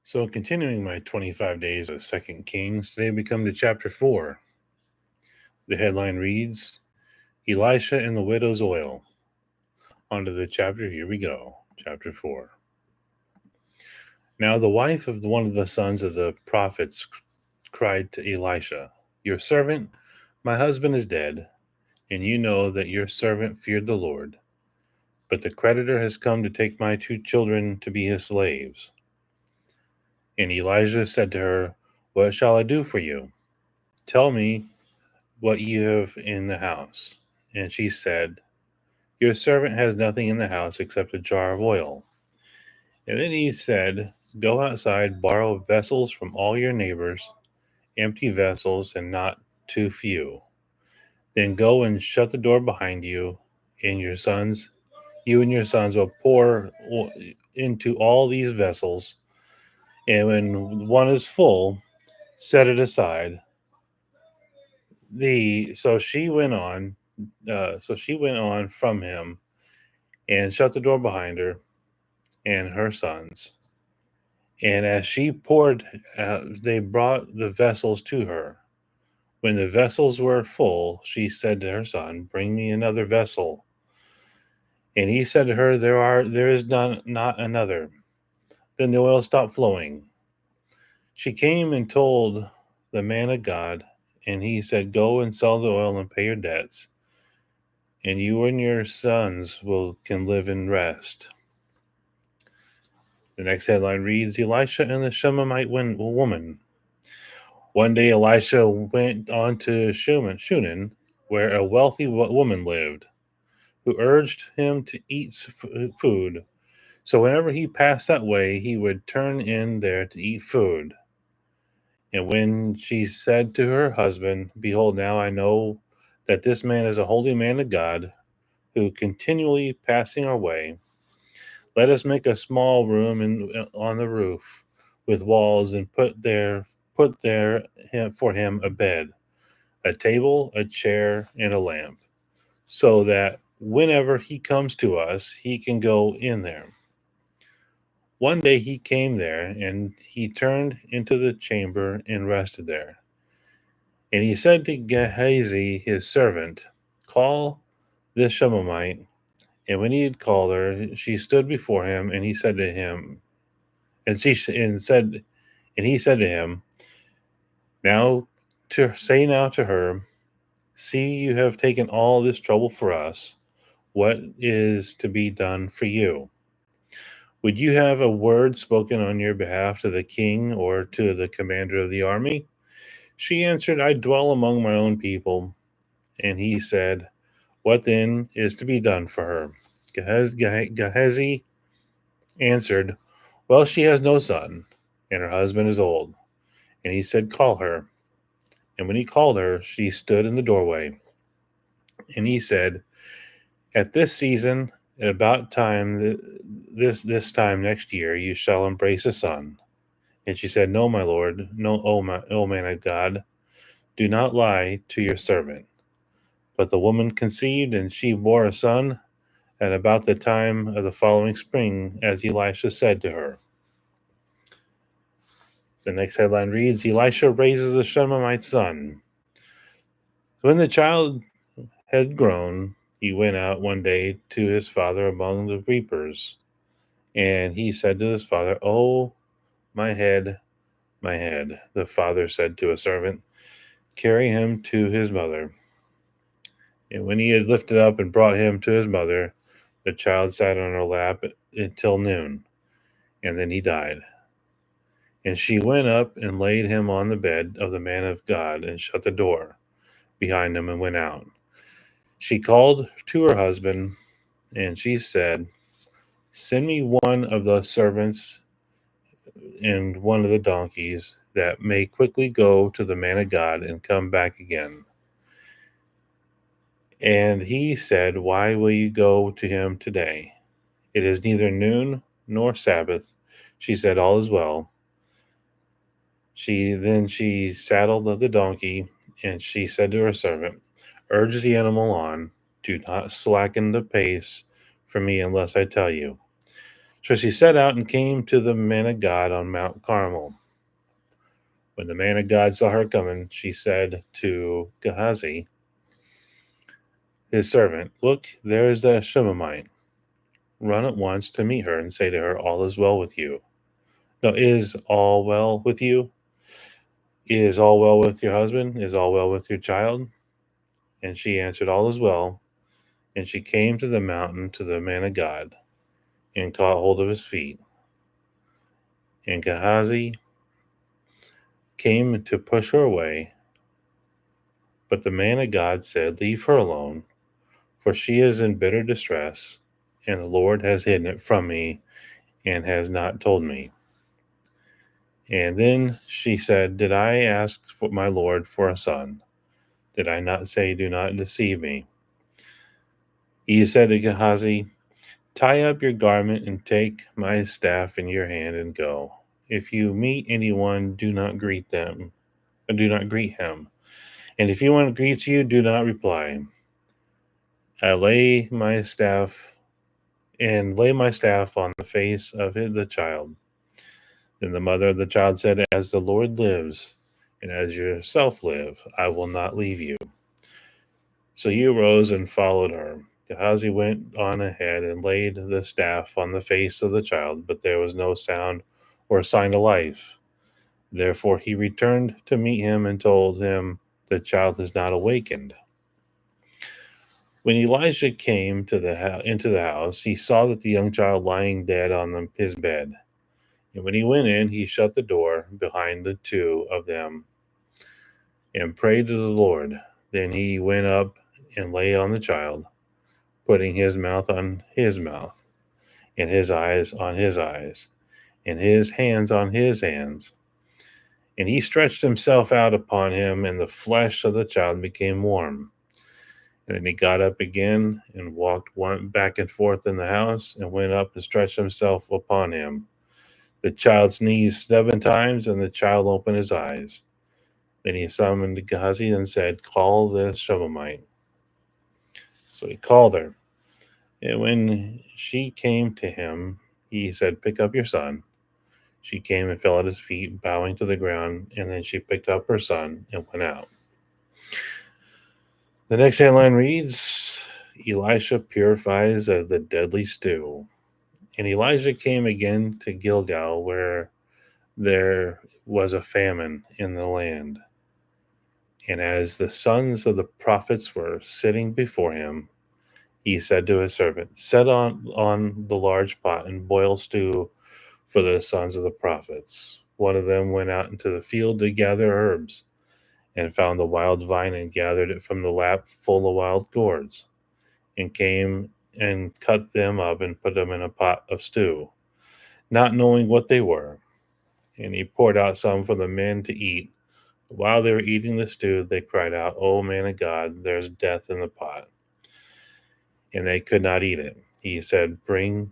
So, continuing my 25 days of Second Kings, today we come to chapter 4. The headline reads Elisha and the widow's oil. On to the chapter, here we go. Chapter 4. Now, the wife of one of the sons of the prophets cried to Elisha, Your servant, my husband is dead, and you know that your servant feared the Lord. But the creditor has come to take my 2 children to be his slaves. And Elijah said to her, What shall I do for you? Tell me what you have in the house. And she said, Your servant has nothing in the house except a jar of oil. And then he said, Go outside, borrow vessels from all your neighbors, empty vessels and not too few. Then go and shut the door behind you, and you and your sons will pour into all these vessels. And when one is full, set it aside. The so she went on from him and shut the door behind her and her sons. And as she poured, they brought the vessels to her. When the vessels were full, she said to her son, Bring me another vessel. And he said to her, There is not another. Then the oil stopped flowing. She came and told the man of God, and he said, Go and sell the oil and pay your debts, and you and your sons can live in rest. The next headline reads Elisha and the Shunammite woman. One day Elisha went on to Shunem, where a wealthy woman lived, who urged him to eat food. So whenever he passed that way, he would turn in there to eat food. And when she said to her husband, Behold, now I know that this man is a holy man of God, who continually passing our way, let us make a small room on the roof with walls and put there for him a bed, a table, a chair, and a lamp, so that whenever he comes to us, he can go in there. One day he came there, and he turned into the chamber and rested there. And he said to Gehazi, his servant, Call this Shunammite. And when he had called her, she stood before him, and he said to him, and she and said, and he said to him, now to her, See, you have taken all this trouble for us. What is to be done for you? Would you have a word spoken on your behalf to the king or to the commander of the army? She answered, I dwell among my own people. And he said, What then is to be done for her? Gehazi answered, Well, she has no son, and her husband is old. And he said, Call her. And when he called her, she stood in the doorway. And he said, At this season, about time this time next year, you shall embrace a son. And she said, No, my lord, no, O man of God, do not lie to your servant. But the woman conceived, and she bore a son at about the time of the following spring, as Elisha said to her. The next headline reads Elisha raises the Shunammite son. When the child had grown, he went out one day to his father among the reapers. And he said to his father, Oh, my head, my head. The father said to a servant, Carry him to his mother. And when he had lifted up and brought him to his mother, the child sat on her lap until noon, and then he died. And she went up and laid him on the bed of the man of God and shut the door behind him and went out. She called to her husband, and she said, Send me one of the servants and one of the donkeys, that may quickly go to the man of God and come back again. And he said, Why will you go to him today? It is neither noon nor Sabbath. She said, All is well. She saddled the donkey, and she said to her servant, Urge the animal on. Do not slacken the pace for me unless I tell you. So she set out and came to the man of God on Mount Carmel. When the man of God saw her coming, she said to Gehazi, his servant, "Look, there is the Shunammite. Run at once to meet her and say to her, all is well with you." No, is all well with you? Is all well with your husband? Is all well with your child? And she answered, all is well. And she came to the mountain to the man of God and caught hold of his feet. And Gehazi came to push her away. But the man of God said, leave her alone, for she is in bitter distress, and the Lord has hidden it from me and has not told me. And then she said, did I ask for my Lord for a son? Did I not say, do not deceive me? He said to Gehazi, tie up your garment and take my staff in your hand and go. If you meet anyone, do not greet them, and do not greet him. And if anyone greets you, do not reply. I lay my staff on the face of the child. Then the mother of the child said, as the Lord lives, and as yourself live, I will not leave you. So he arose and followed her. Gehazi went on ahead and laid the staff on the face of the child, but there was no sound or sign of life. Therefore he returned to meet him and told him, the child is not awakened. When Elijah came into the house, he saw that the young child lying dead on his bed. And when he went in, he shut the door behind the two of them and prayed to the Lord. Then he went up and lay on the child, putting his mouth on his mouth, and his eyes on his eyes, and his hands on his hands. And he stretched himself out upon him, and the flesh of the child became warm. And then he got up again and walked back and forth in the house, and went up and stretched himself upon him. The child sneezed 7 times, and the child opened his eyes. Then he summoned Gehazi and said, call the Shunammite. So he called her. And when she came to him, he said, pick up your son. She came and fell at his feet, bowing to the ground, and then she picked up her son and went out. The next headline reads, Elisha purifies the deadly stew. And Elijah came again to Gilgal, where there was a famine in the land. And as the sons of the prophets were sitting before him, he said to his servant, set on the large pot and boil stew for the sons of the prophets. One of them went out into the field to gather herbs, and found the wild vine and gathered it from the lap full of wild gourds, and came and cut them up and put them in a pot of stew, not knowing what they were. And he poured out some for the men to eat. While they were eating the stew, they cried out, O man of God, there's death in the pot. And they could not eat it. He said, bring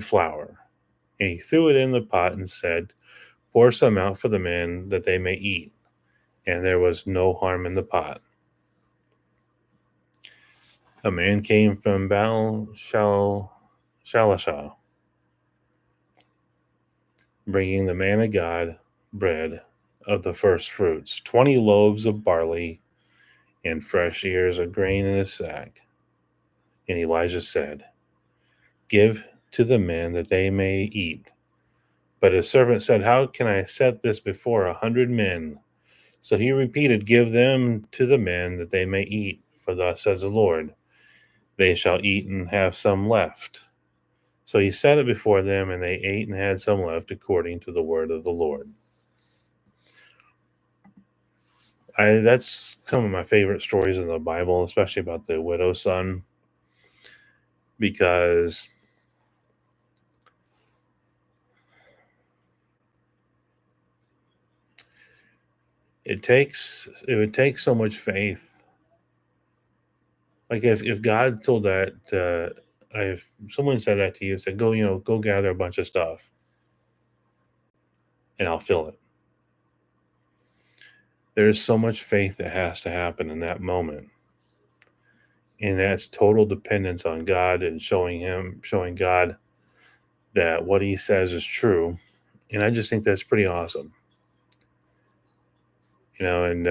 flour. And he threw it in the pot and said, pour some out for the men that they may eat. And there was no harm in the pot. A man came from Baal Shalishah, bringing the man of God bread of the first fruits, 20 loaves of barley and fresh ears of grain in his sack. And Elijah said, give to the men that they may eat. But his servant said, how can I set this before 100 men? So he repeated, give them to the men that they may eat. For thus says the Lord, they shall eat and have some left. So he set it before them, and they ate and had some left according to the word of the Lord. That's some of my favorite stories in the Bible, especially about the widow's son, because it would take so much faith. Like if God told that, if someone said that to you, said, go gather a bunch of stuff and I'll fill it. There's so much faith that has to happen in that moment. And that's total dependence on God and showing God that what he says is true. And I just think that's pretty awesome. And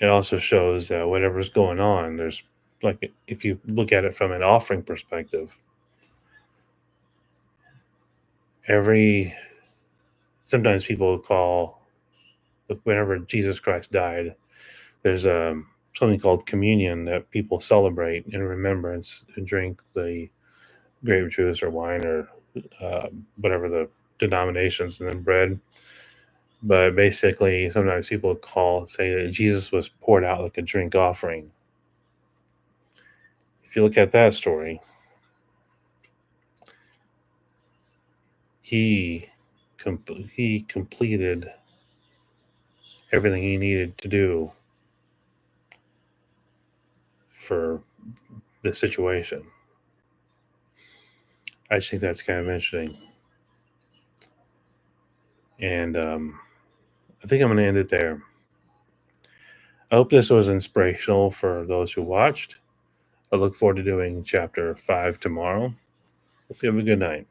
it also shows that whatever's going on, there's like, if you look at it from an offering perspective, every sometimes people call, whenever Jesus Christ died, there's something called communion that people celebrate in remembrance and drink the grape juice or wine or whatever the denominations, and then bread. But basically, sometimes people say that Jesus was poured out like a drink offering. If you look at that story, he he completed everything he needed to do for the situation. I just think that's kind of interesting. And I think I'm going to end it there. I hope this was inspirational for those who watched. I look forward to doing chapter 5 tomorrow. Hope you have a good night.